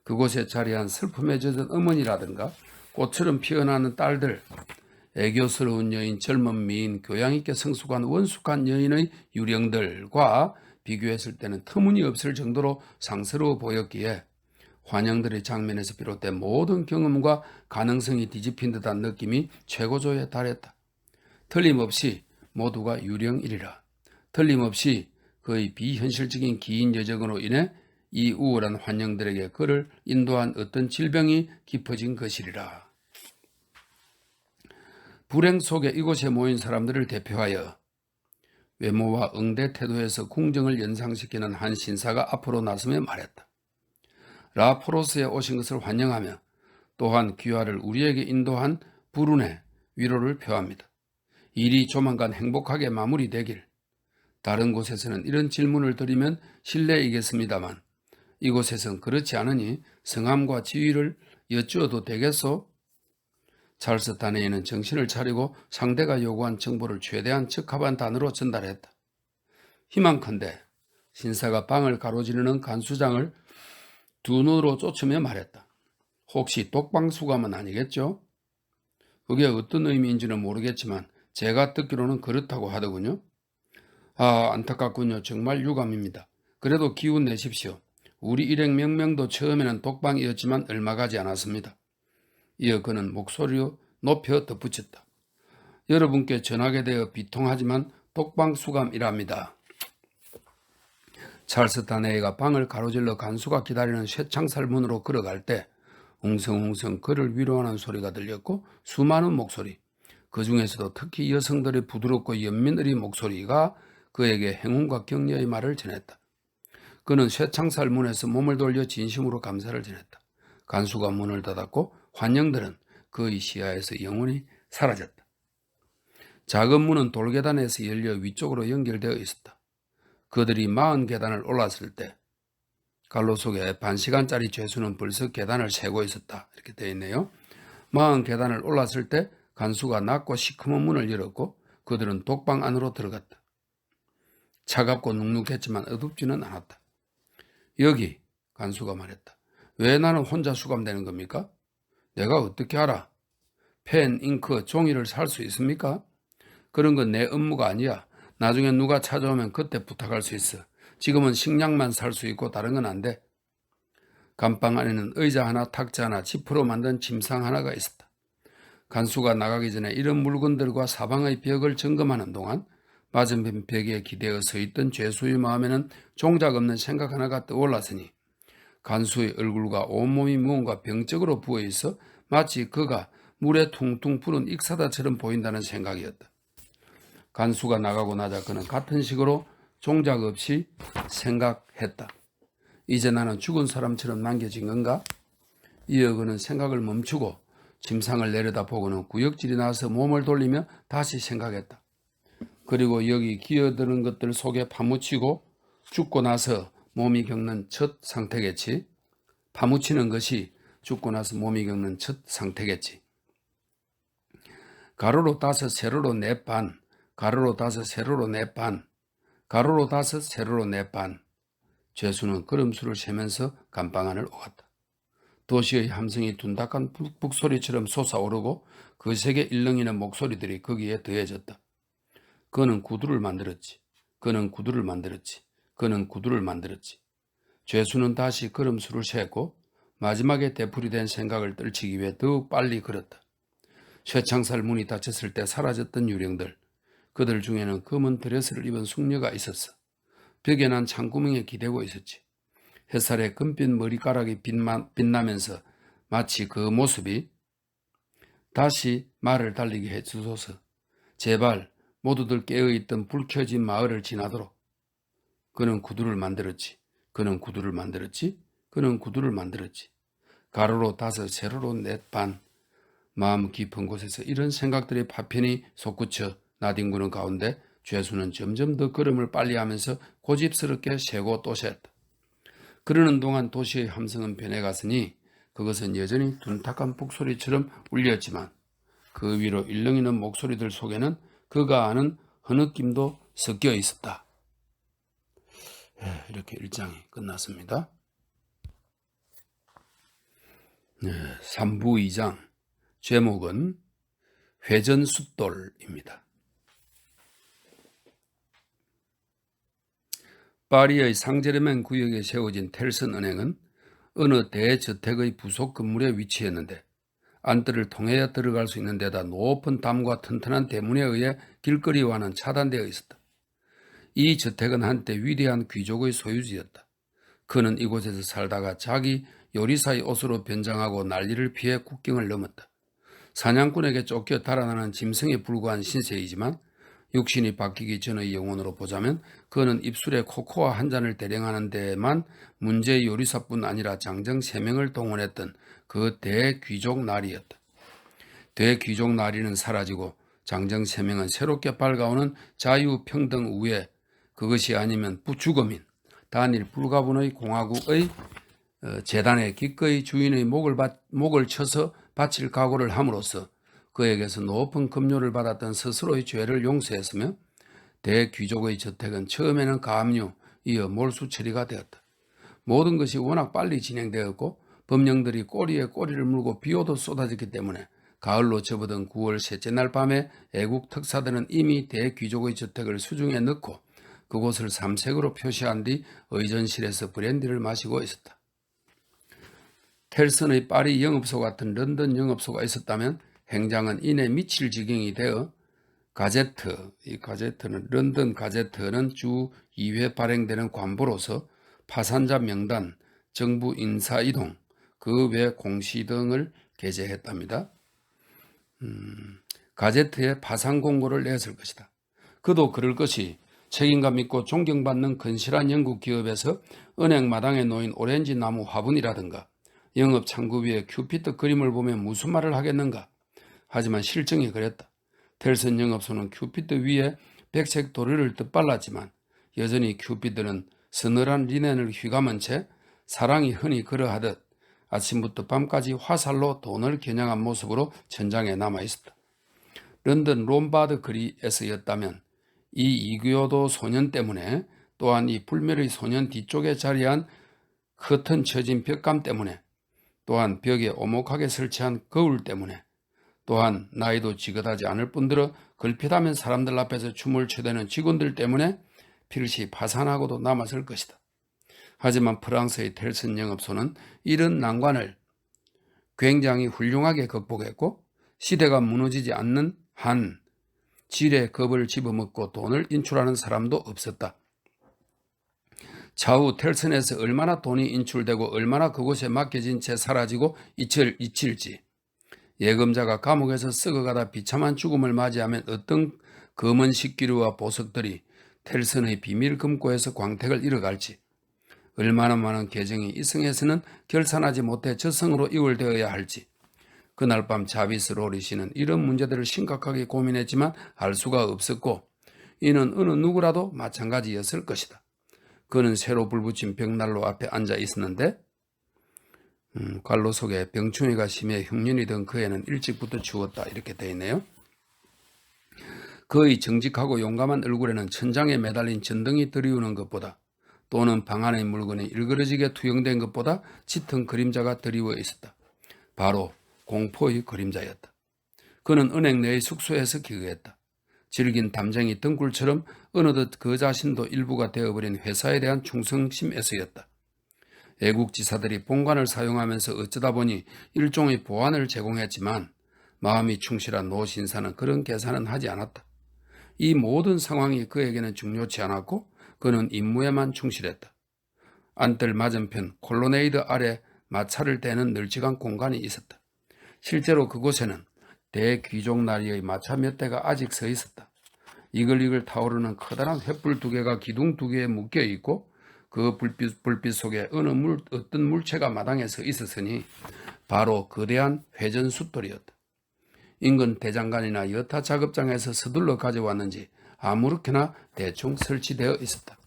S1: 그곳에 자리한 슬픔에 젖은 어머니라든가 꽃처럼 피어나는 딸들, 애교스러운 여인, 젊은 미인, 교양있게 성숙한 원숙한 여인의 유령들과 비교했을 때는 터무니없을 정도로 상스러워 보였기에 환영들의 장면에서 비롯된 모든 경험과 가능성이 뒤집힌 듯한 느낌이 최고조에 달했다. 틀림없이 모두가 유령이리라. 틀림없이 그의 비현실적인 긴 여정으로 인해 이 우울한 환영들에게 그를 인도한 어떤 질병이 깊어진 것이리라. 불행 속에 이곳에 모인 사람들을 대표하여 외모와 응대 태도에서 궁정을 연상시키는 한 신사가 앞으로 나서며 말했다. 라포로스에 오신 것을 환영하며 또한 귀화를 우리에게 인도한 불운의 위로를 표합니다. 일이 조만간 행복하게 마무리되길. 다른 곳에서는 이런 질문을 드리면 실례이겠습니다만 이곳에선 그렇지 않으니 성함과 지위를 여쭈어도 되겠소? 찰스 다네이는 정신을 차리고 상대가 요구한 정보를 최대한 적합한 단어로 전달했다. 희망컨대 신사가 방을 가로지르는 간수장을 두 눈으로 쫓으며 말했다. 혹시 독방수감은 아니겠죠? 그게 어떤 의미인지는 모르겠지만 제가 듣기로는 그렇다고 하더군요. 아, 안타깝군요. 정말 유감입니다. 그래도 기운 내십시오. 우리 일행 명명도 처음에는 독방이었지만 얼마 가지 않았습니다. 이어 그는 목소리로 높여 덧붙였다. 여러분께 전하게 되어 비통하지만 독방수감이랍니다. 찰스 다네이가 방을 가로질러 간수가 기다리는 쇠창살 문으로 걸어갈 때 웅성웅성 그를 위로하는 소리가 들렸고 수많은 목소리, 그 중에서도 특히 여성들의 부드럽고 연민어린 목소리가 그에게 행운과 격려의 말을 전했다. 그는 쇠창살 문에서 몸을 돌려 진심으로 감사를 전했다. 간수가 문을 닫았고 환영들은 그의 시야에서 영원히 사라졌다. 작은 문은 돌계단에서 열려 위쪽으로 연결되어 있었다. 그들이 40계단을 올랐을 때 갈로 속에 반시간짜리 죄수는 벌써 계단을 세고 있었다. 이렇게 되어 있네요. 40계단을 올랐을 때 간수가 낮고 시커먼 문을 열었고 그들은 독방 안으로 들어갔다. 차갑고 눅눅했지만 어둡지는 않았다. 여기, 간수가 말했다. 왜 나는 혼자 수감되는 겁니까? 내가 어떻게 알아? 펜, 잉크, 종이를 살 수 있습니까? 그런 건 내 업무가 아니야. 나중에 누가 찾아오면 그때 부탁할 수 있어. 지금은 식량만 살 수 있고 다른 건 안 돼. 감방 안에는 의자 하나, 탁자 하나, 지프로 만든 침상 하나가 있었다. 간수가 나가기 전에 이런 물건들과 사방의 벽을 점검하는 동안 맞은편 벽에 기대어 서 있던 죄수의 마음에는 종작 없는 생각 하나가 떠올랐으니 간수의 얼굴과 온몸이 무언가 병적으로 부어있어 마치 그가 물에 퉁퉁 부른 익사다처럼 보인다는 생각이었다. 간수가 나가고 나자 그는 같은 식으로 종작 없이 생각했다. 이제 나는 죽은 사람처럼 남겨진 건가? 이어 그는 생각을 멈추고 침상을 내려다보고는 구역질이 나서 몸을 돌리며 다시 생각했다. 그리고 여기 기어드는 것들 속에 파묻히고 죽고 나서 몸이 겪는 첫 상태겠지. 파묻히는 것이 죽고 나서 몸이 겪는 첫 상태겠지. 가로로 5, 세로로 4반, 가로로 5, 세로로 4반, 가로로 5, 세로로 4반. 죄수는 걸음수를 세면서 감방 안을 오갔다. 도시의 함성이 둔탁한 북소리처럼 솟아오르고 거세게 일렁이는 목소리들이 거기에 더해졌다. 그는 구두를 만들었지. 그는 구두를 만들었지. 그는 구두를 만들었지. 죄수는 다시 걸음수를 세고 마지막에 되풀이된 생각을 떨치기 위해 더욱 빨리 걸었다. 쇠창살 문이 닫혔을 때 사라졌던 유령들. 그들 중에는 검은 드레스를 입은 숙녀가 있었어. 벽에 난 창구멍에 기대고 있었지. 햇살에 금빛 머리카락이 빛나면서 마치 그 모습이 다시 말을 달리게 해주소서. 제발 모두들 깨어있던 불 켜진 마을을 지나도록. 그는 구두를 만들었지. 그는 구두를 만들었지. 그는 구두를 만들었지. 가로로 5, 세로로 4 반. 마음 깊은 곳에서 이런 생각들이 파편이 솟구쳐 나뒹구는 가운데 죄수는 점점 더 걸음을 빨리 하면서 고집스럽게 세고 또 셌다. 그러는 동안 도시의 함성은 변해갔으니 그것은 여전히 둔탁한 북소리처럼 울렸지만 그 위로 일렁이는 목소리들 속에는 그가 아는 흐느낌도 섞여 있었다. 이렇게 1장이 끝났습니다. 3부 2장 제목은 회전숫돌입니다. 파리의 상제르맹 구역에 세워진 텔슨 은행은 어느 대저택의 부속 건물에 위치했는데 안뜰을 통해야 들어갈 수 있는 데다 높은 담과 튼튼한 대문에 의해 길거리와는 차단되어 있었다. 이 저택은 한때 위대한 귀족의 소유지였다. 그는 이곳에서 살다가 자기 요리사의 옷으로 변장하고 난리를 피해 국경을 넘었다. 사냥꾼에게 쫓겨 달아나는 짐승에 불과한 신세이지만 육신이 바뀌기 전의 영혼으로 보자면 그는 입술에 코코아 한 잔을 대령하는 데에만 문제의 요리사뿐 아니라 장정 3명을 동원했던 그 대귀족 나리였다. 대귀족 나리는 사라지고 장정 3명은 새롭게 밝아오는 자유평등 우애, 그것이 아니면 부주거민, 단일 불가분의 공화국의 재단에 기꺼이 주인의 목을 쳐서 바칠 각오를 함으로써 그에게서 높은 급료를 받았던 스스로의 죄를 용서했으며 대귀족의 저택은 처음에는 가압류, 이어 몰수 처리가 되었다. 모든 것이 워낙 빨리 진행되었고 법령들이 꼬리에 꼬리를 물고 비오도 쏟아졌기 때문에 가을로 접어든 9월 셋째 날 밤에 애국 특사들은 이미 대귀족의 저택을 수중에 넣고 그곳을 삼색으로 표시한 뒤 의전실에서 브랜디를 마시고 있었다. 텔슨의 파리 영업소 같은 런던 영업소가 있었다면 행장은 이내 미칠 지경이 되어 이 가제트는 런던 가제트는 주 2회 발행되는 관보로서 파산자 명단, 정부 인사 이동, 그 외 공시 등을 게재했답니다. 가제트에 파산 공고를 냈을 것이다. 그도 그럴 것이 책임감 있고 존경받는 건실한 영국 기업에서 은행 마당에 놓인 오렌지 나무 화분이라든가 영업 창구 위에 큐피드 그림을 보면 무슨 말을 하겠는가. 하지만 실정이 그랬다. 텔슨 영업소는 큐피드 위에 백색 도료를 뜻발랐지만 여전히 큐피드는 서늘한 리넨을 휘감은 채 사랑이 흔히 그러하듯 아침부터 밤까지 화살로 돈을 겨냥한 모습으로 천장에 남아있었다. 런던 롬바드 거리에서였다면 이 이교도 소년 때문에 또한 이 불멸의 소년 뒤쪽에 자리한 커튼 쳐진 벽감 때문에 또한 벽에 오목하게 설치한 거울 때문에 또한 나이도 지긋하지 않을 뿐더러 걸핏하면 사람들 앞에서 춤을 춰대는 직원들 때문에 필시 파산하고도 남았을 것이다. 하지만 프랑스의 텔슨 영업소는 이런 난관을 굉장히 훌륭하게 극복했고 시대가 무너지지 않는 한 질의 겁을 집어먹고 돈을 인출하는 사람도 없었다. 차후 텔슨에서 얼마나 돈이 인출되고 얼마나 그곳에 맡겨진 채 사라지고 잊힐지 예금자가 감옥에서 썩어가다 비참한 죽음을 맞이하면 어떤 검은 식기류와 보석들이 텔슨의 비밀 금고에서 광택을 잃어갈지 얼마나 많은 계정이 이 성에서는 결산하지 못해 저성으로 이월되어야 할지 그날 밤 자비스 로리 씨는 이런 문제들을 심각하게 고민했지만 알 수가 없었고 이는 어느 누구라도 마찬가지였을 것이다. 그는 새로 불붙인 벽난로 앞에 앉아 있었는데 관로 속에 병충해가 심해 흉년이 든 그애는 일찍부터 죽었다 이렇게 되어 있네요. 그의 정직하고 용감한 얼굴에는 천장에 매달린 전등이 드리우는 것보다 또는 방 안의 물건이 일그러지게 투영된 것보다 짙은 그림자가 드리워 있었다. 바로 공포의 그림자였다. 그는 은행 내의 숙소에서 기거했다. 질긴 담쟁이 등굴처럼 어느덧 그 자신도 일부가 되어버린 회사에 대한 충성심에서였다. 애국지사들이 본관을 사용하면서 어쩌다 보니 일종의 보안을 제공했지만 마음이 충실한 노 신사는 그런 계산은 하지 않았다. 이 모든 상황이 그에게는 중요치 않았고 그는 임무에만 충실했다. 안뜰 맞은편 콜로네이드 아래 마차를 대는 널찍한 공간이 있었다. 실제로 그곳에는 대귀족 나리의 마차 몇 대가 아직 서 있었다. 이글이글 타오르는 커다란 횃불 2개가 기둥 2개에 묶여 있고 그 불빛 속에 어떤 물체가 마당에 서 있었으니 바로 거대한 회전숫돌이었다. 인근 대장간이나 여타 작업장에서 서둘러 가져왔는지 아무렇게나 대충 설치되어 있었다.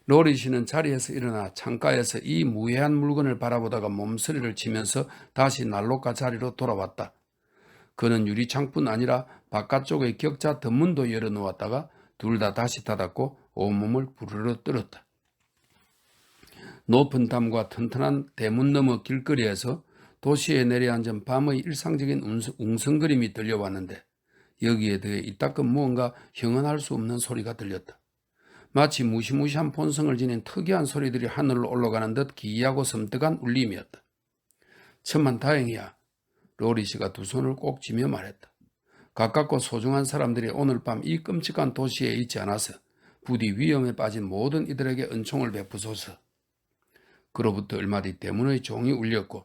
S1: 로리 씨는 자리에서 일어나 창가에서 이 무해한 물건을 바라보다가 몸서리를 치면서 다시 난로가 자리로 돌아왔다. 그는 유리창뿐 아니라 바깥쪽의 격자 덧문도 열어놓았다가 둘 다 다시 닫았고 온몸을 부르르 떨었다. 높은 담과 튼튼한 대문 너머 길거리에서 도시에 내려앉은 밤의 일상적인 웅성거림이 들려왔는데 여기에 더해 이따금 무언가 형언할 수 없는 소리가 들렸다. 마치 무시무시한 본성을 지닌 특이한 소리들이 하늘로 올라가는 듯 기이하고 섬뜩한 울림이었다. 천만 다행이야. 로리 씨가 두 손을 꼭 쥐며 말했다. 가깝고 소중한 사람들이 오늘 밤 이 끔찍한 도시에 있지 않아서 부디 위험에 빠진 모든 이들에게 은총을 베푸소서. 그로부터 얼마 뒤 대문의 종이 울렸고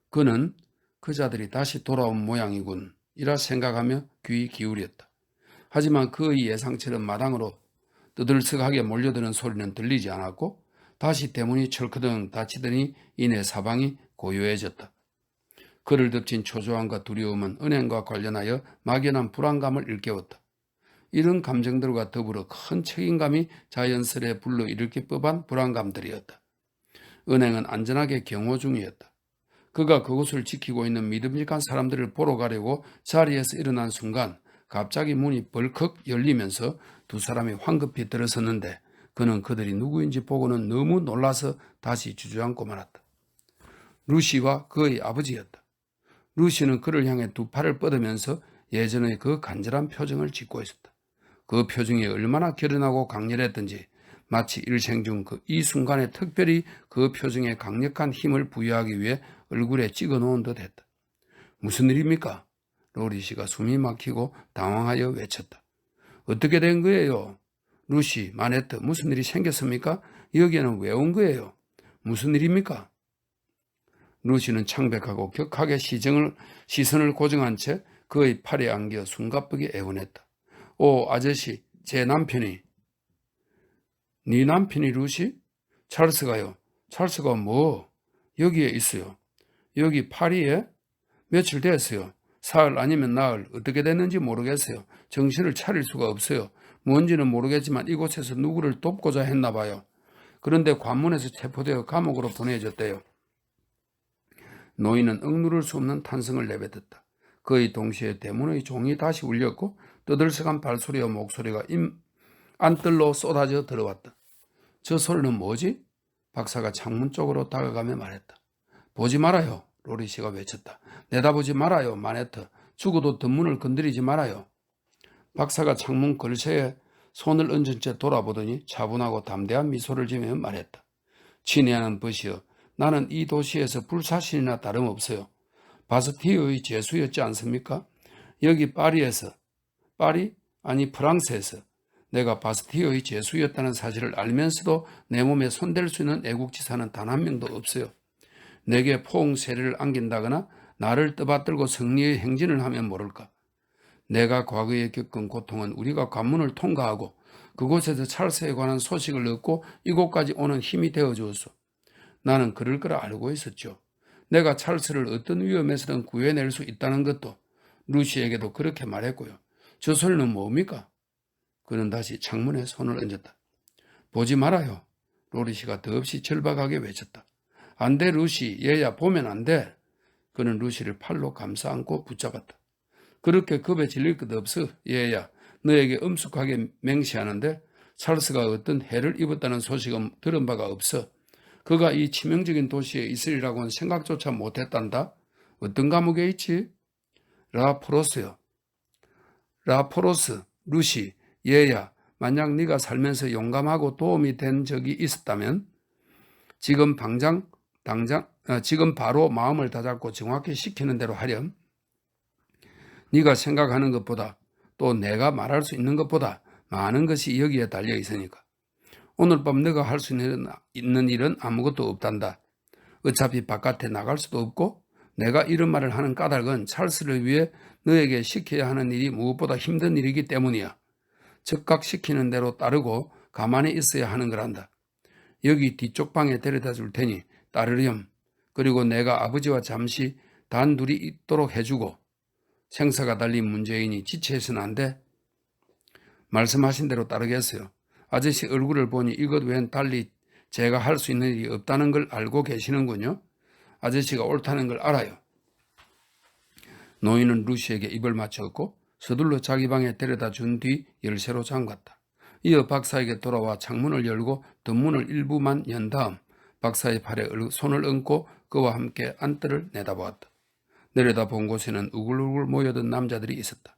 S1: 그는 그 자들이 다시 돌아온 모양이군 이라 생각하며 귀 기울였다. 하지만 그의 예상처럼 마당으로 뜨들썩하게 몰려드는 소리는 들리지 않았고 다시 대문이 철커덩 닫히더니 이내 사방이 고요해졌다. 그를 덮친 초조함과 두려움은 은행과 관련하여 막연한 불안감을 일깨웠다. 이런 감정들과 더불어 큰 책임감이 자연스레 불러일으킬 법한 불안감들이었다. 은행은 안전하게 경호 중이었다. 그가 그곳을 지키고 있는 믿음직한 사람들을 보러 가려고 자리에서 일어난 순간 갑자기 문이 벌컥 열리면서 두 사람이 황급히 들어섰는데 그는 그들이 누구인지 보고는 너무 놀라서 다시 주저앉고 말았다. 루시와 그의 아버지였다. 루시는 그를 향해 두 팔을 뻗으면서 예전의 그 간절한 표정을 짓고 있었다. 그 표정이 얼마나 결연하고 강렬했던지 마치 일생 중 이 순간에 특별히 그 표정에 강력한 힘을 부여하기 위해 얼굴에 찍어놓은 듯 했다. 무슨 일입니까? 로리 씨가 숨이 막히고 당황하여 외쳤다. 어떻게 된 거예요? 루시, 마네트, 무슨 일이 생겼습니까? 여기에는 왜 온 거예요? 무슨 일입니까? 루시는 창백하고 격하게 시선을 고정한 채 그의 팔에 안겨 숨가쁘게 애원했다. 오, 아저씨, 제 남편이. 네 남편이 루시? 찰스가요. 찰스가 뭐? 여기에 있어요. 여기 파리에? 며칠 됐어요. 사흘 아니면 나흘 어떻게 됐는지 모르겠어요. 정신을 차릴 수가 없어요. 뭔지는 모르겠지만 이곳에서 누구를 돕고자 했나 봐요. 그런데 관문에서 체포되어 감옥으로 보내졌대요. 노인은 억누를 수 없는 탄성을 내뱉었다. 그의 동시에 대문의 종이 다시 울렸고 떠들썩한 발소리와 목소리가 안뜰로 쏟아져 들어왔다. 저 소리는 뭐지? 박사가 창문 쪽으로 다가가며 말했다. 보지 말아요. 로리 씨가 외쳤다. 내다보지 말아요. 마네트. 죽어도 덧문을 건드리지 말아요. 박사가 창문 걸쇠에 손을 얹은 채 돌아보더니 차분하고 담대한 미소를 지으며 말했다. 친애하는 벗이여, 나는 이 도시에서 불사신이나 다름없어요. 바스티의 죄수였지 않습니까? 여기 파리에서, 파리? 아니 프랑스에서 내가 바스티의 죄수였다는 사실을 알면서도 내 몸에 손댈 수 있는 애국지사는 단 한 명도 없어요. 내게 포옹 세례를 안긴다거나 나를 떠받들고 승리의 행진을 하면 모를까. 내가 과거에 겪은 고통은 우리가 관문을 통과하고 그곳에서 찰스에 관한 소식을 얻고 이곳까지 오는 힘이 되어 주었소. 나는 그럴 거라 알고 있었죠. 내가 찰스를 어떤 위험에서든 구해낼 수 있다는 것도 루시에게도 그렇게 말했고요. 저 소리는 뭡니까? 그는 다시 창문에 손을 얹었다. 보지 말아요. 로리 씨가 더없이 절박하게 외쳤다. 안 돼, 루시. 얘야, 보면 안 돼. 그는 루시를 팔로 감싸 안고 붙잡았다. 그렇게 겁에 질릴 것 없어, 얘야. 너에게 엄숙하게 맹세하는데 찰스가 어떤 해를 입었다는 소식은 들은 바가 없어. 그가 이 치명적인 도시에 있으리라고는 생각조차 못했단다. 어떤 감옥에 있지? 라포로스요. 라포로스, 루시, 얘야. 만약 네가 살면서 용감하고 도움이 된 적이 있었다면 지금 바로 마음을 다잡고 정확히 시키는 대로 하렴. 네가 생각하는 것보다 또 내가 말할 수 있는 것보다 많은 것이 여기에 달려 있으니까. 오늘 밤 네가 할 수 있는 일은 아무것도 없단다. 어차피 바깥에 나갈 수도 없고 내가 이런 말을 하는 까닭은 찰스를 위해 너에게 시켜야 하는 일이 무엇보다 힘든 일이기 때문이야. 즉각 시키는 대로 따르고 가만히 있어야 하는 거란다. 여기 뒤쪽 방에 데려다 줄 테니 따르렴. 그리고 내가 아버지와 잠시 단둘이 있도록 해주고 생사가 달린 문제이니 지체해서는 안 돼. 말씀하신 대로 따르겠어요. 아저씨 얼굴을 보니 이것 외엔 달리 제가 할 수 있는 일이 없다는 걸 알고 계시는군요. 아저씨가 옳다는 걸 알아요. 노인은 루시에게 입을 맞췄고 서둘러 자기 방에 데려다 준 뒤 열쇠로 잠갔다. 이어 박사에게 돌아와 창문을 열고 덧문을 일부만 연 다음 박사의 팔에 손을 얹고 그와 함께 안뜰을 내다보았다. 내려다본 곳에는 우글우글 모여든 남자들이 있었다.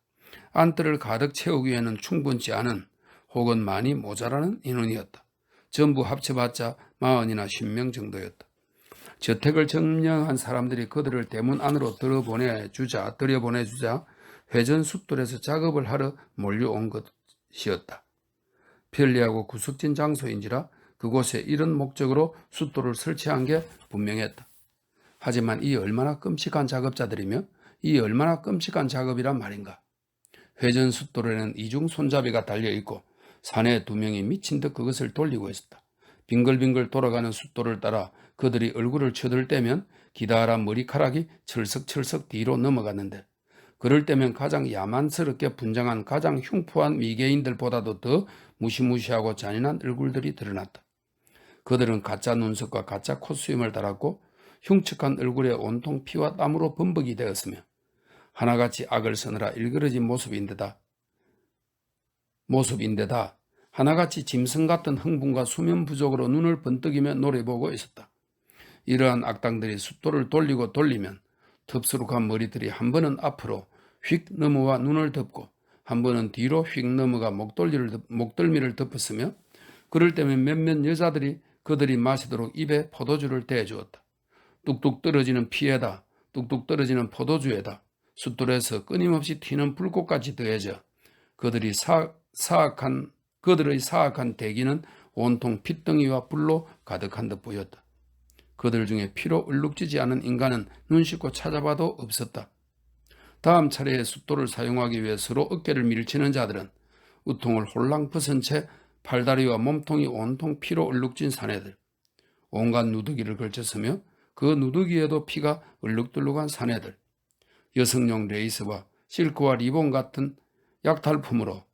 S1: 안뜰을 가득 채우기 위해는 충분치 않은 혹은 많이 모자라는 인원이었다. 전부 합쳐봤자 40이나 50명 정도였다. 저택을 점령한 사람들이 그들을 대문 안으로 들여보내주자 회전 숫돌에서 작업을 하러 몰려온 것이었다. 편리하고 구석진 장소인지라 그곳에 이런 목적으로 숫돌을 설치한 게 분명했다. 하지만 이 얼마나 끔찍한 작업자들이며 이 얼마나 끔찍한 작업이란 말인가. 회전 숫돌에는 이중 손잡이가 달려있고 사내 2명이 미친 듯 그것을 돌리고 있었다. 빙글빙글 돌아가는 숫돌을 따라 그들이 얼굴을 쳐들 때면 기다란 머리카락이 철썩철썩 뒤로 넘어갔는데 그럴 때면 가장 야만스럽게 분장한 가장 흉포한 미개인들보다도 더 무시무시하고 잔인한 얼굴들이 드러났다. 그들은 가짜 눈썹과 가짜 콧수염을 달았고 흉측한 얼굴에 온통 피와 땀으로 범벅이 되었으며 하나같이 악을 쓰느라 일그러진 모습인데다 하나같이 짐승 같은 흥분과 수면 부족으로 눈을 번뜩이며 노려보고 있었다. 이러한 악당들이 숫돌을 돌리고 돌리면 덥수룩한 머리들이 한 번은 앞으로 휙 넘어와 눈을 덮고 한 번은 뒤로 휙 넘어가 목덜미를 덮었으며 그럴 때면 몇몇 여자들이 그들이 마시도록 입에 포도주를 대주었다. 뚝뚝 떨어지는 피에다 뚝뚝 떨어지는 포도주에다 숫돌에서 끊임없이 튀는 불꽃까지 더해져 그들의 사악한 대기는 온통 핏덩이와 불로 가득한 듯 보였다. 그들 중에 피로 얼룩지지 않은 인간은 눈 씻고 찾아봐도 없었다. 다음 차례에 숫돌을 사용하기 위해 서로 어깨를 밀치는 자들은 우통을 홀랑 벗은 채 팔다리와 몸통이 온통 피로 얼룩진 사내들, 온갖 누더기를 걸쳤으며 그 누더기에도 피가 얼룩덜룩한 사내들, 여성용 레이스와 실크와 리본 같은 약탈품으로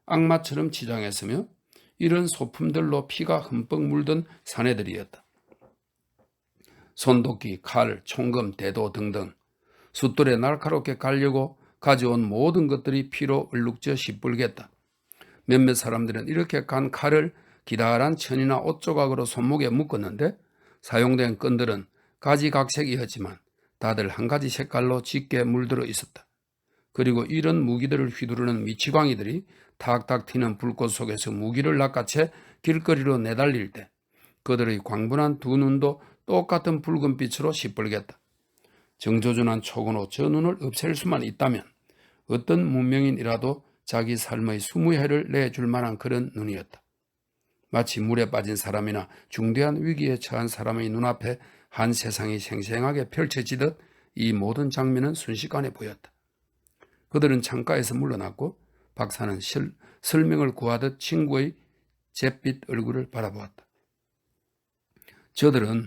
S1: 악마처럼 치장했으며 이런 소품들로 피가 흠뻑 물든 사내들이었다. 손도끼, 칼, 총검, 대도 등등 숫돌에 날카롭게 갈려고 가져온 모든 것들이 피로 얼룩져 시뻘겠다. 몇몇 사람들은 이렇게 간 칼을 기다란 천이나 옷조각으로 손목에 묶었는데 사용된 끈들은 가지각색이었지만 다들 한 가지 색깔로 짙게 물들어 있었다. 그리고 이런 무기들을 휘두르는 미치광이들이 탁탁 튀는 불꽃 속에서 무기를 낚아채 길거리로 내달릴 때 그들의 광분한 두 눈도 똑같은 붉은빛으로 시뻘겠다. 정조준한 촉으로 저 눈을 없앨 수만 있다면 어떤 문명인이라도 자기 삶의 20해를 내줄 만한 그런 눈이었다. 마치 물에 빠진 사람이나 중대한 위기에 처한 사람의 눈앞에 한 세상이 생생하게 펼쳐지듯 이 모든 장면은 순식간에 보였다. 그들은 창가에서 물러났고 박사는 설명을 구하듯 친구의 잿빛 얼굴을 바라보았다. 저들은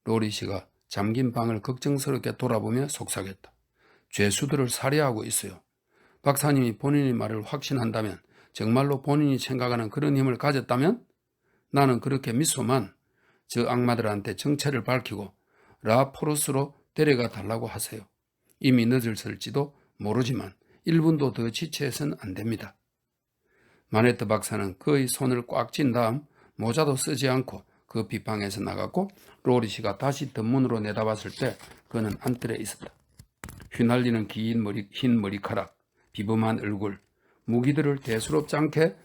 S1: 로리 씨가 잠긴 방을 걱정스럽게 돌아보며 속삭였다. 죄수들을 살해하고 있어요. 박사님이 본인의 말을 확신한다면, 정말로 본인이 생각하는 그런 힘을 가졌다면 나는 그렇게 믿소만 저 악마들한테 정체를 밝히고 라포르스로 데려가 달라고 하세요. 이미 늦었을지도 모르지만 1분도 더 지체해서는 안 됩니다. 마네트 박사는 그의 손을 꽉 쥔 다음 모자도 쓰지 않고 그 빗방에서 나갔고 로리 씨가 다시 덧문으로 내다봤을 때 그는 안뜰에 있었다. 휘날리는 흰 머리카락, 비범한 얼굴, 무기들을 대수롭지 않게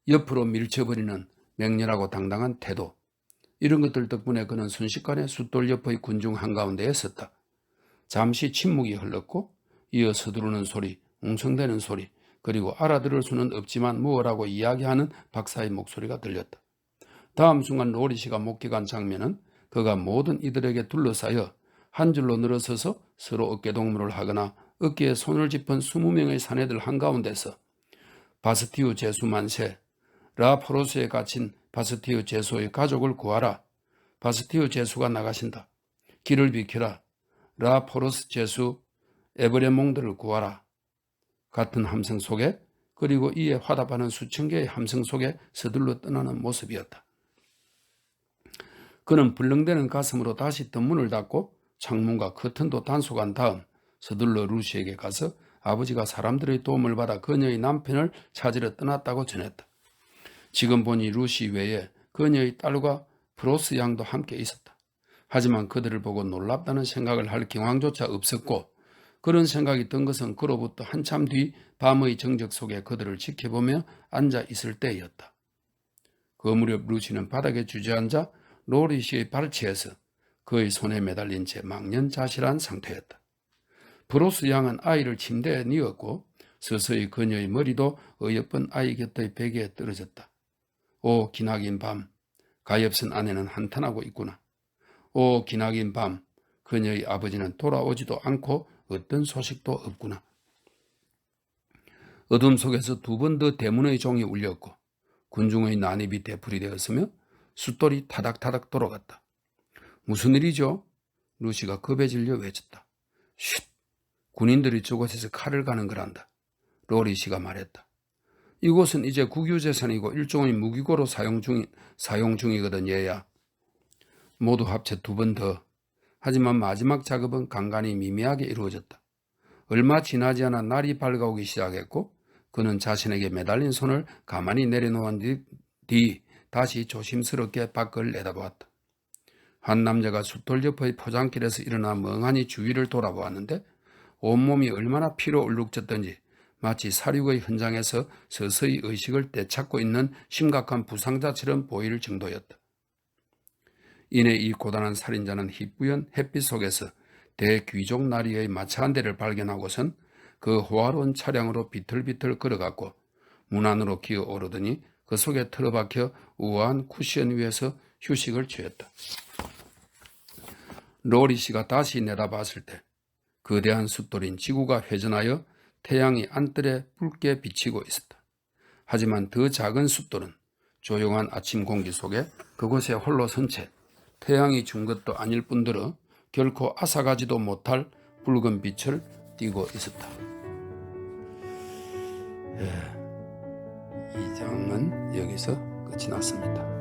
S1: 옆으로 밀쳐버리는 맹렬하고 당당한 태도, 이런 것들 덕분에 그는 순식간에 숫돌 옆의 군중 한가운데에 섰다. 잠시 침묵이 흘렀고 이어 서두르는 소리, 웅성대는 소리, 그리고 알아들을 수는 없지만 무엇라고 이야기하는 박사의 목소리가 들렸다. 다음 순간 로리 씨가 목격한 장면은 그가 모든 이들에게 둘러싸여 한 줄로 늘어서서 서로 어깨동무를 하거나 어깨에 손을 짚은 20명의 사내들 한가운데서 바스티우 제수 만세, 라포로스에 갇힌 바스티우 제수의 가족을 구하라. 바스티우 제수가 나가신다. 길을 비켜라. 라포로스 제수 에브레몽들을 구하라. 같은 함성 속에, 그리고 이에 화답하는 수천 개의 함성 속에 서둘러 떠나는 모습이었다. 그는 불렁대는 가슴으로 다시 덧문을 닫고 창문과 커튼도 단속한 다음 서둘러 루시에게 가서 아버지가 사람들의 도움을 받아 그녀의 남편을 찾으러 떠났다고 전했다. 지금 보니 루시 외에 그녀의 딸과 프로스 양도 함께 있었다. 하지만 그들을 보고 놀랍다는 생각을 할 경황조차 없었고, 그런 생각이 든 것은 그로부터 한참 뒤 밤의 정적 속에 그들을 지켜보며 앉아 있을 때였다. 그 무렵 루시는 바닥에 주저앉아 로리시의 발치에서 그의 손에 매달린 채 망연자실한 상태였다. 브로스 양은 아이를 침대에 뉘었고 서서히 그녀의 머리도 어여쁜 아이 곁의 베개에 떨어졌다. 오 기나긴 밤, 가엾은 아내는 한탄하고 있구나. 오 기나긴 밤, 그녀의 아버지는 돌아오지도 않고 어떤 소식도 없구나. 어둠 속에서 두 번 더 대문의 종이 울렸고 군중의 난입이 되풀이되었으며 숫돌이 타닥타닥 돌아갔다. 무슨 일이죠? 루시가 겁에 질려 외쳤다. 쉿! 군인들이 저곳에서 칼을 가는 거란다. 로리 씨가 말했다. 이곳은 이제 국유재산이고 일종의 무기고로 사용 중이거든 얘야. 모두 합쳐 두 번 더. 하지만 마지막 작업은 간간히 미미하게 이루어졌다. 얼마 지나지 않아 날이 밝아오기 시작했고 그는 자신에게 매달린 손을 가만히 내려놓은 뒤 다시 조심스럽게 밖을 내다보았다. 한 남자가 숫돌 옆의 포장길에서 일어나 멍하니 주위를 돌아보았는데 온몸이 얼마나 피로 얼룩졌던지 마치 사륙의 현장에서 서서히 의식을 되찾고 있는 심각한 부상자처럼 보일 정도였다. 이내 이 고단한 살인자는 희뿌연 햇빛 속에서 대귀족 나리의 마차 한 대를 발견하고선 그 호화로운 차량으로 비틀비틀 걸어갔고 문 안으로 기어오르더니 그 속에 틀어박혀 우아한 쿠션 위에서 휴식을 취했다. 로리 씨가 다시 내다봤을 때 거대한 숫돌인 지구가 회전하여 태양이 안뜰에 붉게 비치고 있었다. 하지만 더 작은 숫돌은 조용한 아침 공기 속에 그곳에 홀로 선 채 태양이 준 것도 아닐 뿐더러 결코 앗아가지도 못할 붉은 빛을 띠고 있었다. 이 장은 여기서 끝이 났습니다.